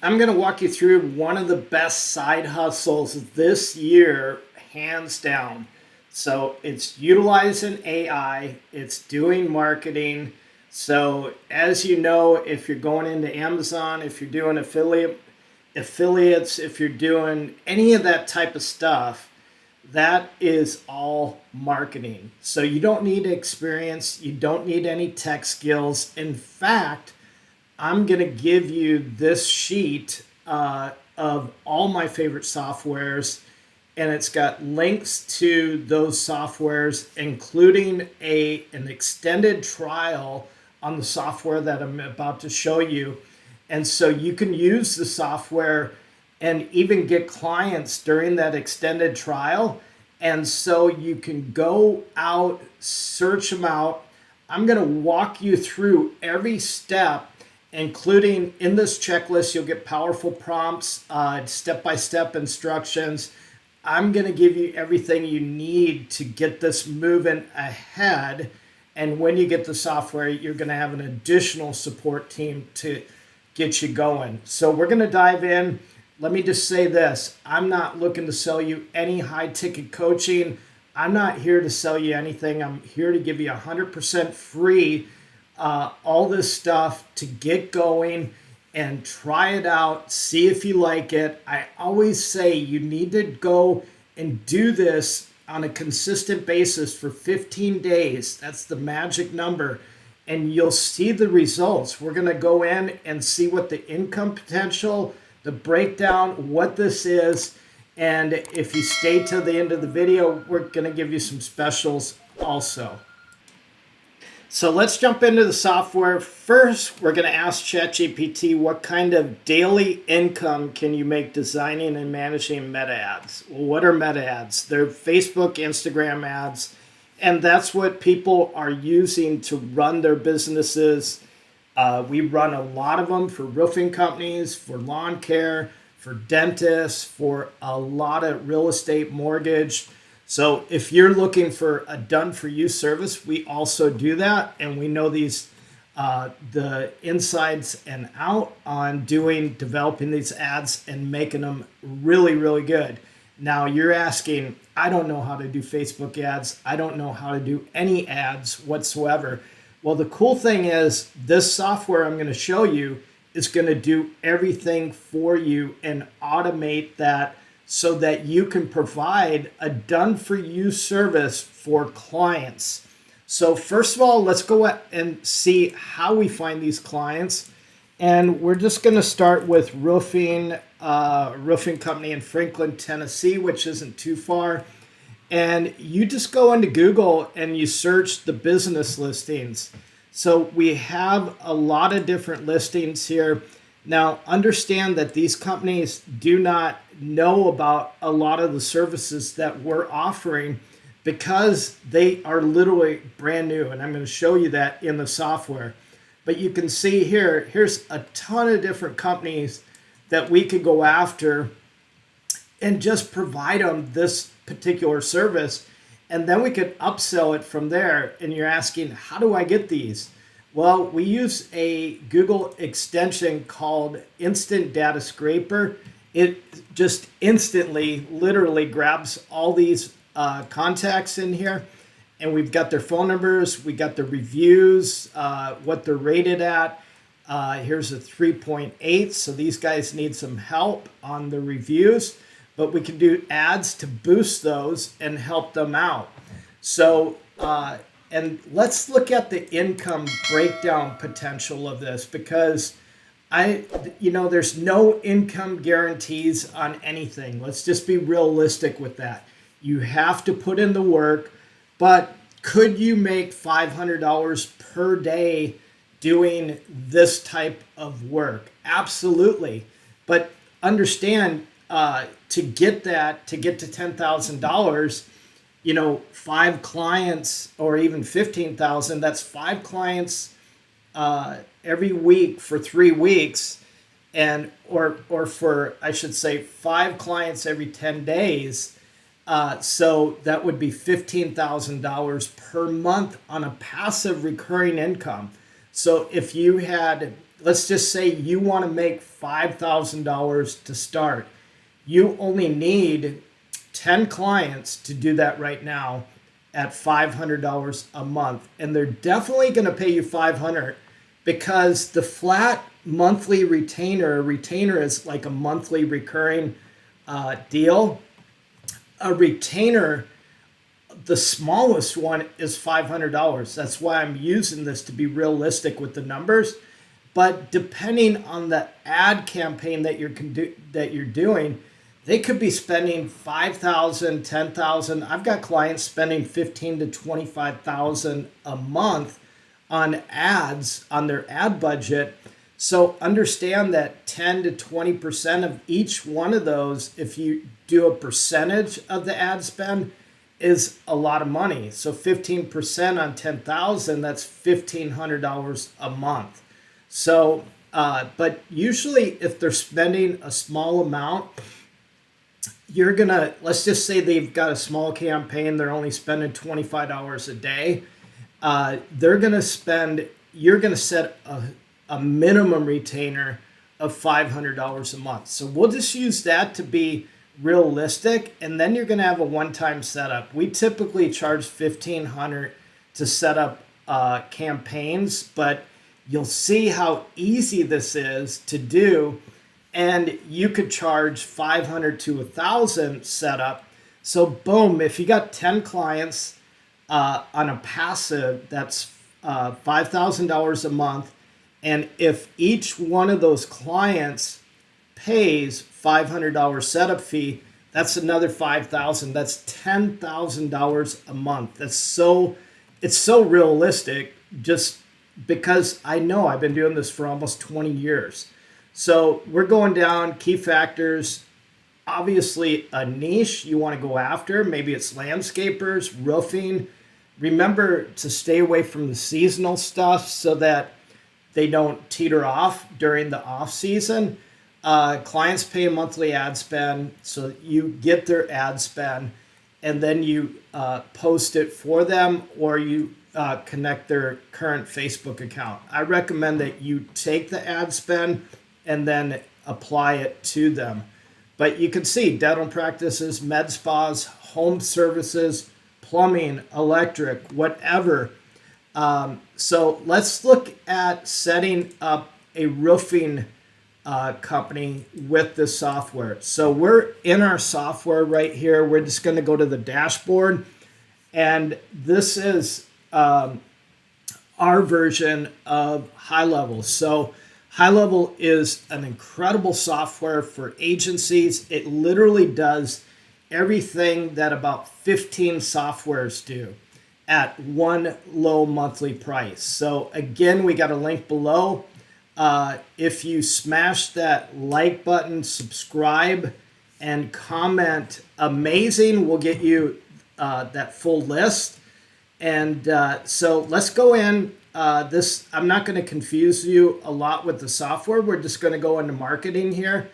I'm going to walk you through one of the best side hustles this year, hands down. So it's utilizing AI, it's doing marketing. So as you know, if you're going into Amazon, if you're doing affiliates, if you're doing any of that type of stuff, that is all marketing. So you don't need experience, you don't need any tech skills. In fact, I'm going to give you this sheet of all my favorite softwares, and it's got links to those softwares, including an extended trial on the software that I'm about to show you. And so you can use the software and even get clients during that extended trial. And so you can go out, search them out. I'm going to walk you through every step, including in this checklist. You'll get powerful prompts, step-by-step instructions. I'm going to give you everything you need to get this moving ahead. And when you get the software, you're going to have an additional support team to get you going. So we're going to dive in. Let me just say this. I'm not looking to sell you any high ticket coaching. I'm not here to sell you anything. I'm here to give you 100% free all this stuff to get going and try it out, see if you like it. I always say you need to go and do this on a consistent basis for 15 days. That's the magic number. And you'll see the results. We're going to go in and see what the income potential, the breakdown, what this is. And if you stay till the end of the video, we're going to give you some specials also. So let's jump into the software. First, we're going to ask ChatGPT what kind of daily income can you make designing and managing meta ads? Well, what are meta ads? They're Facebook, Instagram ads, and that's what people are using to run their businesses. We run a lot of them for roofing companies, for lawn care, for dentists, for a lot of real estate mortgage. So if you're looking for a done-for-you service, we also do that, and we know these the insides and out on developing these ads and making them really, really good. Now you're asking, I don't know how to do Facebook ads. I don't know how to do any ads whatsoever. Well, the cool thing is this software I'm going to show you is going to do everything for you and automate that, so that you can provide a done-for-you service for clients. So first of all, let's go and see how we find these clients. And we're just going to start with roofing company in Franklin, Tennessee, which isn't too far. And you just go into Google and you search the business listings. So we have a lot of different listings here. Now, understand that these companies do not know about a lot of the services that we're offering because they are literally brand new. And I'm going to show you that in the software. But you can see here's a ton of different companies that we could go after and just provide them this particular service. And then we could upsell it from there. And you're asking, how do I get these? Well, we use a Google extension called Instant Data Scraper. It just instantly, literally grabs all these contacts in here, and we've got their phone numbers, we got their reviews, what they're rated at. Here's a 3.8, so these guys need some help on the reviews, but we can do ads to boost those and help them out. So, and let's look at the income breakdown potential of this, because there's no income guarantees on anything. Let's just be realistic with that. You have to put in the work, but could you make $500 per day doing this type of work? Absolutely. But understand, to get to $10,000, 5 clients or even 15,000, that's 5 clients every week for 3 weeks, and or for, I should say, 5 clients every 10 days. So that would be $15,000 per month on a passive recurring income. So if you had, let's just say you want to make $5,000 to start. You only need 10 clients to do that right now at $500 a month. And they're definitely going to pay you $500 because the flat monthly retainer is like a monthly recurring deal. A retainer, the smallest one is $500. That's why I'm using this to be realistic with the numbers. But depending on the ad campaign that you're doing, they could be spending $5,000, $10,000. I've got clients spending $15,000 to $25,000 a month on ads on their ad budget. So understand that 10 to 20% of each one of those, if you do a percentage of the ad spend, is a lot of money. So 15% on 10,000, that's $1,500 a month. So, but usually if they're spending a small amount, you're gonna, let's just say they've got a small campaign, they're only spending $25 a day. You're gonna set a minimum retainer of $500 a month. So we'll just use that to be realistic, and then you're gonna have a one-time setup. We typically charge $1,500 to set up campaigns, but you'll see how easy this is to do. And you could charge $500 to $1,000 setup. So boom, if you got 10 clients on a passive, that's $5,000 a month. And if each one of those clients pays $500 setup fee, that's another $5,000. That's $10,000 a month. It's so realistic, just because I know I've been doing this for almost 20 years. So we're going down key factors. Obviously, a niche you want to go after. Maybe it's landscapers, roofing. Remember to stay away from the seasonal stuff so that they don't teeter off during the off season. Clients pay a monthly ad spend, so you get their ad spend, and then you post it for them, or you connect their current Facebook account. I recommend that you take the ad spend and then apply it to them. But you can see dental practices, med spas, home services, plumbing, electric, whatever. So let's look at setting up a roofing company with this software. So we're in our software right here. We're just going to go to the dashboard, and this is our version of High Level. So High Level is an incredible software for agencies. It literally does everything that about 15 softwares do at one low monthly price. So again, we got a link below. If you smash that like button, subscribe, and comment amazing, we'll get you that full list. And so let's go in. I'm not going to confuse you a lot with the software. We're just going to go into marketing here,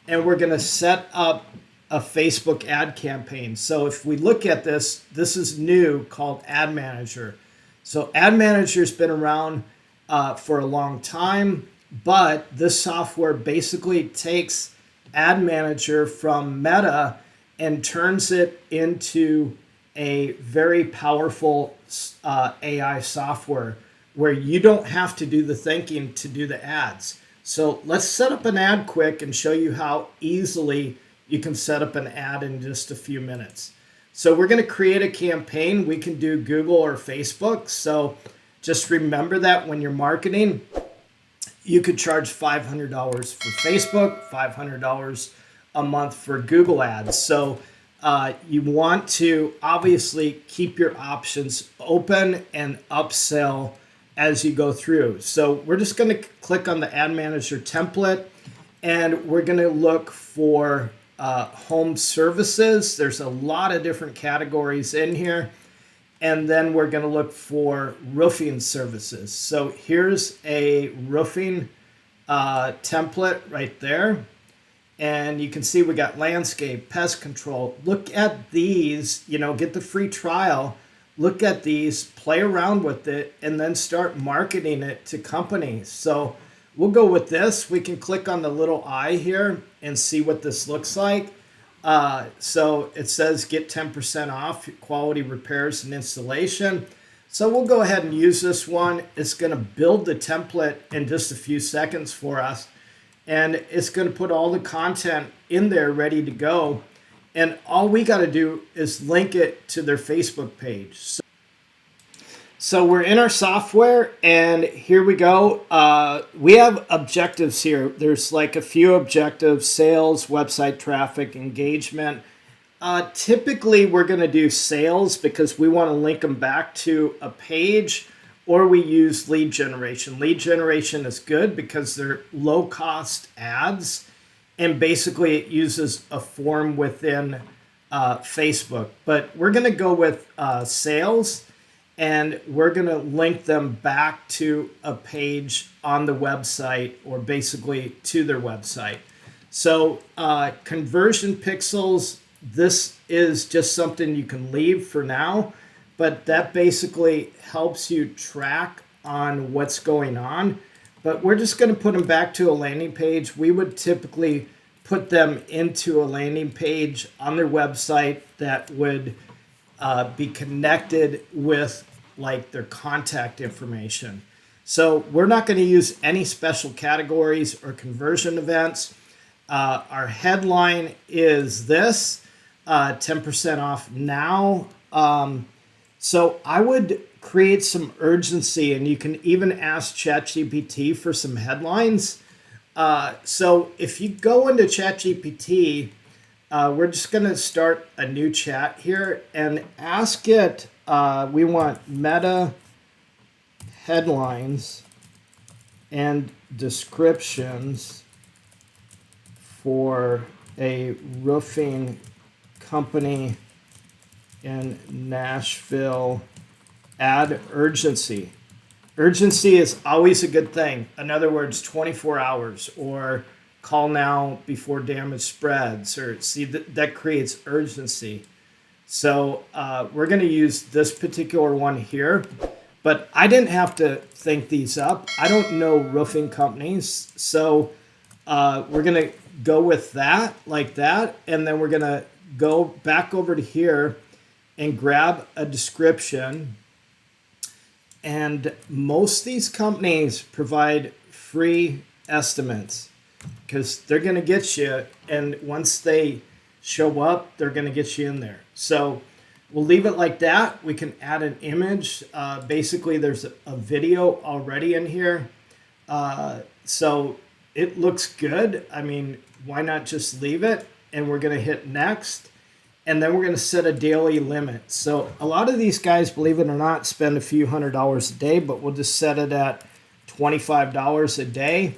and we're going to set up a Facebook ad campaign. So if we look at this, this is new, called Ad Manager. So Ad Manager's been around for a long time, but this software basically takes Ad Manager from Meta and turns it into a very powerful AI software where you don't have to do the thinking to do the ads. So let's set up an ad quick and show you how easily you can set up an ad in just a few minutes. So we're going to create a campaign. We can do Google or Facebook. So just remember that when you're marketing, you could charge $500 for Facebook, $500 a month for Google ads. So you want to obviously keep your options open and upsell as you go through. So we're just going to click on the Ad Manager template, and we're going to look for home services. There's a lot of different categories in here. And then we're going to look for roofing services. So here's a roofing template right there. And you can see we got landscape, pest control. Look at these, get the free trial. Look at these, play around with it, and then start marketing it to companies. So we'll go with this. We can click on the little eye here and see what this looks like. So it says get 10% off quality repairs and installation. So we'll go ahead and use this one. It's going to build the template in just a few seconds for us. And it's going to put all the content in there ready to go. And all we got to do is link it to their Facebook page. So we're in our software, and here we go. We have objectives here. There's like a few objectives: sales, website traffic, engagement. Typically, we're going to do sales because we want to link them back to a page, or we use lead generation. Lead generation is good because they're low-cost ads, and basically it uses a form within Facebook. But we're going to go with sales, and we're going to link them back to a page on the website, or basically to their website. So conversion pixels, this is just something you can leave for now, but that basically helps you track on what's going on. But we're just going to put them back to a landing page. We would typically put them into a landing page on their website that would be connected with like their contact information. So we're not going to use any special categories or conversion events. Our headline is this, 10% off now. So I would create some urgency, and you can even ask ChatGPT for some headlines. So if you go into ChatGPT, we're just going to start a new chat here and ask it. We want meta headlines and descriptions for a roofing company in Nashville. Add urgency. Urgency is always a good thing. In other words, 24 hours, or call now before damage spreads, or see that creates urgency. So we're going to use this particular one here, but I didn't have to think these up. I don't know roofing companies. So we're going to go with that like that. And then we're going to go back over to here and grab a description. And most of these companies provide free estimates because they're going to get you. And once they show up, they're going to get you in there. So we'll leave it like that. We can add an image. Basically, there's a video already in here. So it looks good. I mean, why not just leave it? And we're going to hit next. And then we're going to set a daily limit. So a lot of these guys, believe it or not, spend a few $100s a day, but we'll just set it at $25 a day.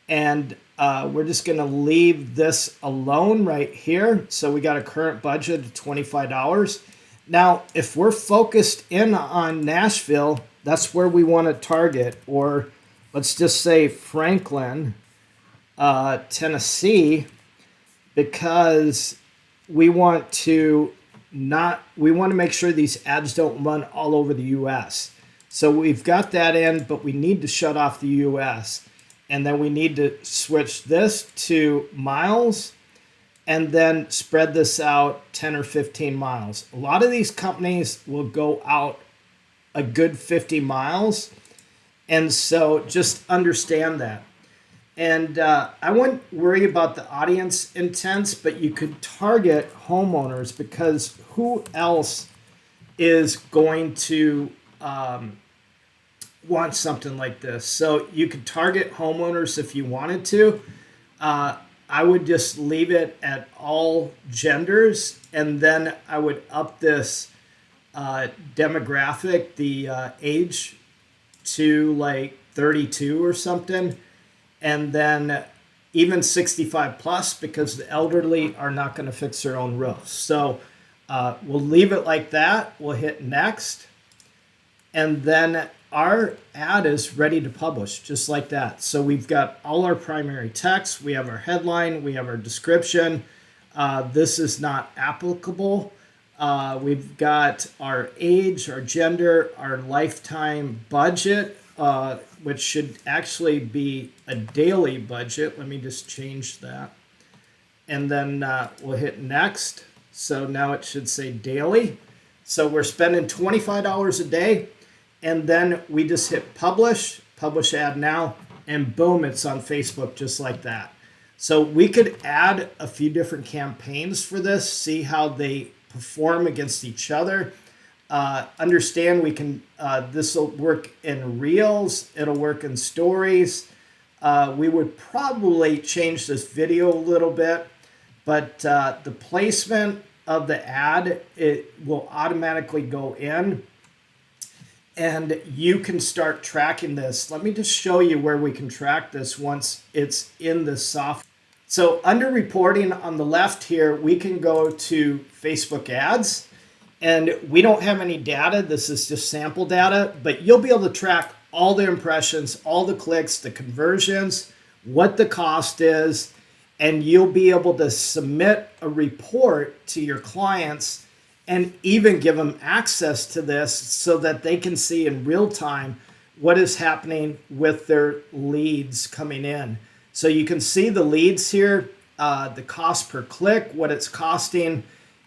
And we're just going to leave this alone right here. So we got a current budget of $25. Now, if we're focused in on Nashville, that's where we want to target. Or let's just say Franklin, Tennessee, because we want to make sure these ads don't run all over the US. So we've got that in, but we need to shut off the US. And then we need to switch this to miles and then spread this out 10 or 15 miles. A lot of these companies will go out a good 50 miles. And so just understand that. And I wouldn't worry about the audience intents, but you could target homeowners, because who else is going to want something like this? So you could target homeowners if you wanted to. I would just leave it at all genders, and then I would up this demographic, the age, to like 32 or something. And then even 65 plus, because the elderly are not going to fix their own roofs. So we'll leave it like that. We'll hit next. And then our ad is ready to publish, just like that. So we've got all our primary text. We have our headline. We have our description. This is not applicable. We've got our age, our gender, our lifetime budget. which should actually be a daily budget. Let me just change that. And then we'll hit next. So now it should say daily. So we're spending $25 a day. And then we just hit publish, publish ad now, and boom, it's on Facebook just like that. So we could add a few different campaigns for this, see how they perform against each other. Understand we can, this will work in Reels, it'll work in Stories. We would probably change this video a little bit, but the placement of the ad, it will automatically go in. And you can start tracking this. Let me just show you where we can track this once it's in the software. So under reporting on the left here, we can go to Facebook ads, and we don't have any data. This is just sample data, but you'll be able to track all the impressions, all the clicks, the conversions, what the cost is, and you'll be able to submit a report to your clients and even give them access to this so that they can see in real time what is happening with their leads coming in. So you can see the leads here, the cost per click, what it's costing,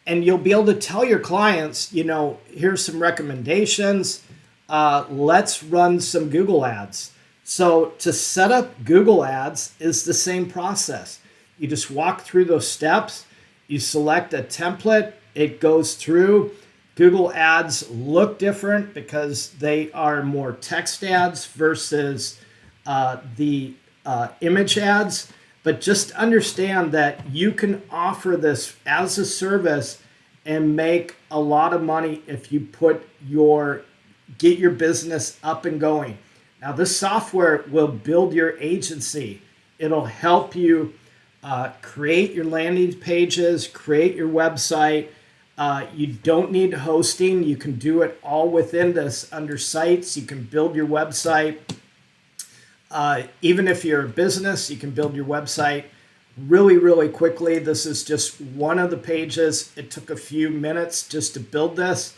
and you'll be able to tell your clients, you know, here's some recommendations. Let's run some Google ads. So to set up Google ads is the same process. You just walk through those steps, you select a template, it goes through. Google ads look different because they are more text ads versus the image ads. But just understand that you can offer this as a service and make a lot of money if you get your business up and going. Now, this software will build your agency. It'll help you create your landing pages, create your website. You don't need hosting. You can do it all within this under sites. You can build your website. Even if you're a business, you can build your website really, really quickly. This is just one of the pages. It took a few minutes just to build this.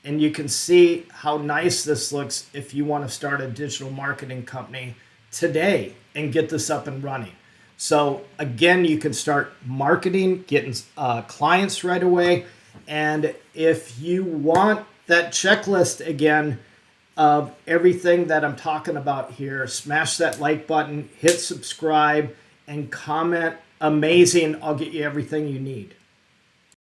And you can see how nice this looks if you want to start a digital marketing company today and get this up and running. So again, you can start marketing, getting clients right away. And if you want that checklist again of everything that I'm talking about here, smash that like button, hit subscribe, and comment amazing. I'll get you everything you need.